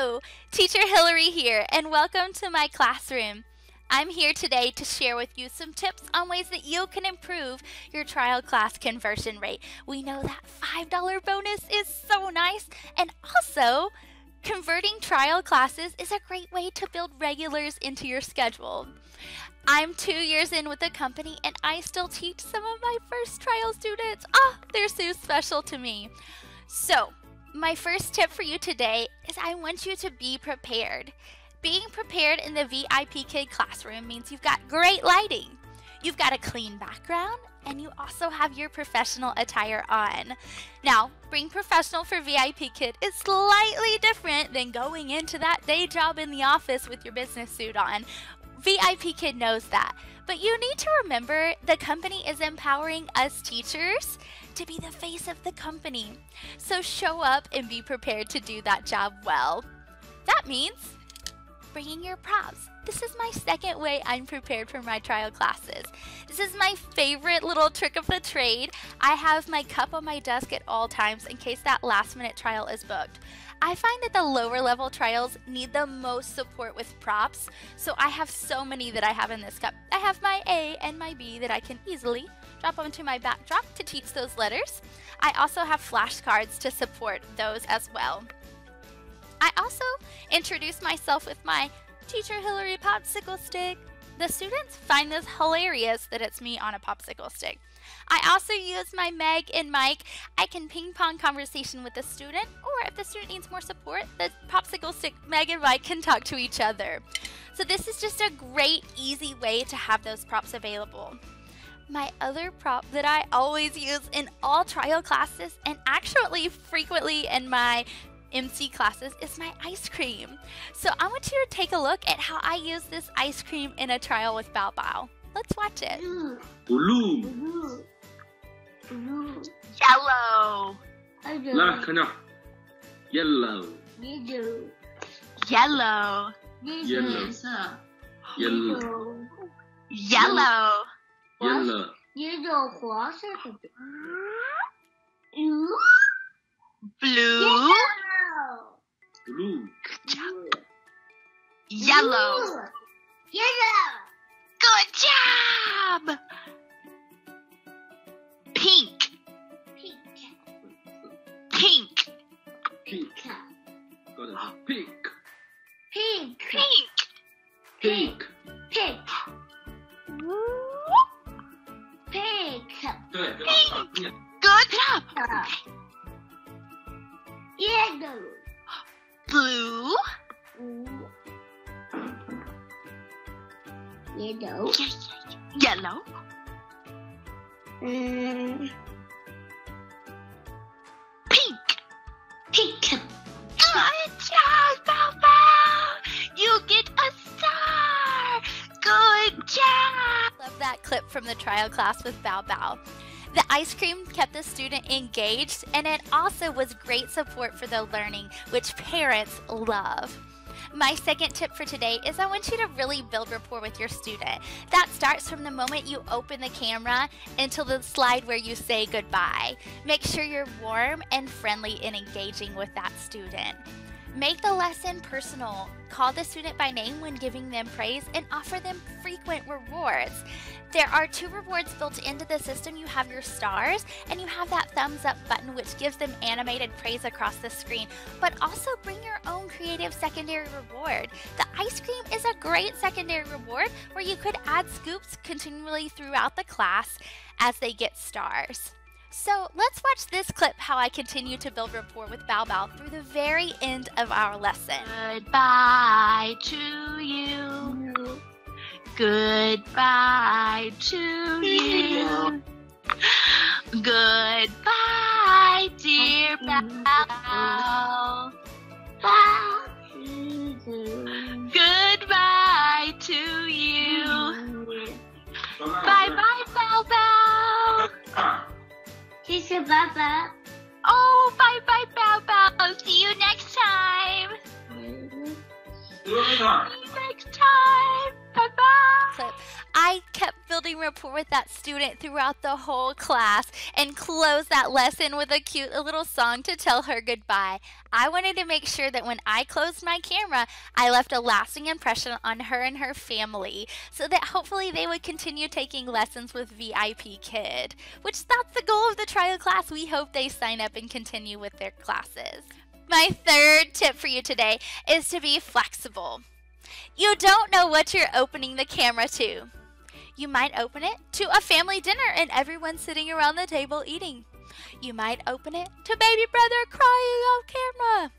Hello, Teacher Hillary here, and welcome to my classroom. I'm here today to share with you some tips on ways that you can improve your trial class conversion rate. We know that $5 bonus is so nice, and also converting trial classes is a great way to build regulars into your schedule. I'm 2 years in with the company, and I still teach some of my first trial students. They're so special to me. So, my first tip for you today is I want you to be prepared. Being prepared in the VIP Kid classroom means you've got great lighting, you've got a clean background, and you also have your professional attire on. Now, being professional for VIP Kid is slightly different than going into that day job in the office with your business suit on. VIP Kid knows that. But you need to remember the company is empowering us teachers to be the face of the company. So show up and be prepared to do that job well. That means bringing your props. This is my second way I'm prepared for my trial classes. This is my favorite little trick of the trade. I have my cup on my desk at all times in case that last minute trial is booked. I find that the lower level trials need the most support with props, so I have so many that I have in this cup. I have my A and my B that I can easily drop onto my backdrop to teach those letters. I also have flashcards to support those as well. I also introduce myself with my Teacher Hillary popsicle stick. The students find this hilarious that it's me on a popsicle stick. I also use my Meg and Mike. I can ping pong conversation with the student, or if the student needs more support, the popsicle stick Meg and Mike can talk to each other. So this is just a great, easy way to have those props available. My other prop that I always use in all trial classes, and actually frequently in my MC classes, is my ice cream. So I want you to take a look at how I use this ice cream in a trial with Bao Bao. Let's watch it. Blue. Blue. Yellow. Lah, kana. Yellow. Yellow. Yellow. Yellow. Yellow. Yellow. Yellow. Yellow 黄色的 Blue. Blue. Yellow. Yellow. Good job. Pink. Pink. Pink. Pink. Got it. Pink. Pink. Pink. Pink. Pink. Pink. 对， Good job. Yellow. Blue. Yellow. Yellow. Pink. Pink. Good job, Bao Bao. You get a star. Good job. Love that clip from the trial class with Bao Bao. The ice cream kept the student engaged, and it also was great support for the learning, which parents love. My second tip for today is I want you to really build rapport with your student. That starts from the moment you open the camera until the slide where you say goodbye. Make sure you're warm and friendly and engaging with that student. Make the lesson personal. Call the student by name when giving them praise and offer them frequent rewards. There are 2 rewards built into the system. You have your stars and you have that thumbs up button, which gives them animated praise across the screen. But also bring your own creative secondary reward. The ice cream is a great secondary reward where you could add scoops continually throughout the class as they get stars. So let's watch this clip how I continue to build rapport with Bao Bao through the very end of our lesson. Goodbye to you. Goodbye to you. Goodbye, dear Bao. Goodbye to you. Bye-bye, Bao Bao. Teacher Baba. Oh, bye-bye, Bao Bao. See you next time. See you next time. Bye-bye. Clip. I kept building building rapport with that student throughout the whole class and close that lesson with a cute little song to tell her goodbye. I wanted to make sure that when I closed my camera, I left a lasting impression on her and her family so that hopefully they would continue taking lessons with VIP Kid, which that's the goal of the trial class. We hope they sign up and continue with their classes. My third tip for you today is to be flexible. You don't know what you're opening the camera to. You might open it to a family dinner and everyone sitting around the table eating. You might open it to baby brother crying off camera.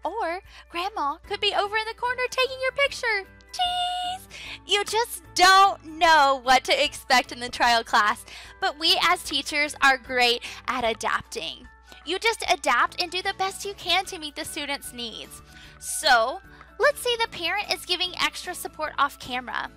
Or grandma could be over in the corner taking your picture. Jeez! You just don't know what to expect in the trial class, but we as teachers are great at adapting. You just adapt and do the best you can to meet the students' needs. So, let's say the parent is giving extra support off camera.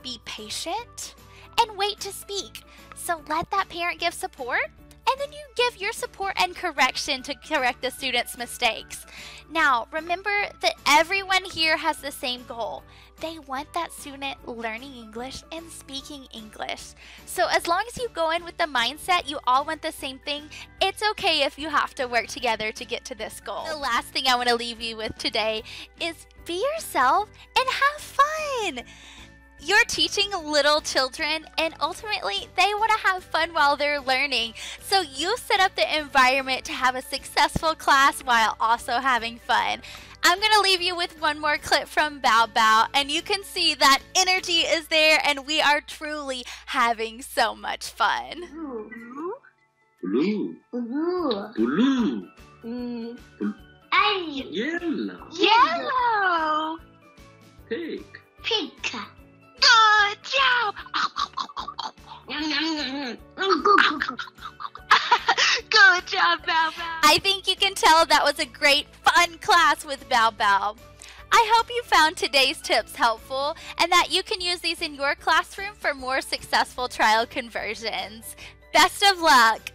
Be patient and wait to speak. So let that parent give support, and then you give your support and correction to correct the student's mistakes. Now, remember that everyone here has the same goal. They want that student learning English and speaking English. So as long as you go in with the mindset you all want the same thing, it's okay if you have to work together to get to this goal. The last thing I want to leave you with today is be yourself and have fun. You're teaching little children, and ultimately, they want to have fun while they're learning. So you set up the environment to have a successful class while also having fun. I'm going to leave you with one more clip from Bao Bao, and you can see that energy is there, and we are truly having so much fun. Blue. Blue. Blue. Yellow. Yellow. Pink. Pink. Good job. Good job, Bao Bao. I think you can tell that was a great, fun class with Bao Bao. I hope you found today's tips helpful and that you can use these in your classroom for more successful trial conversions. Best of luck!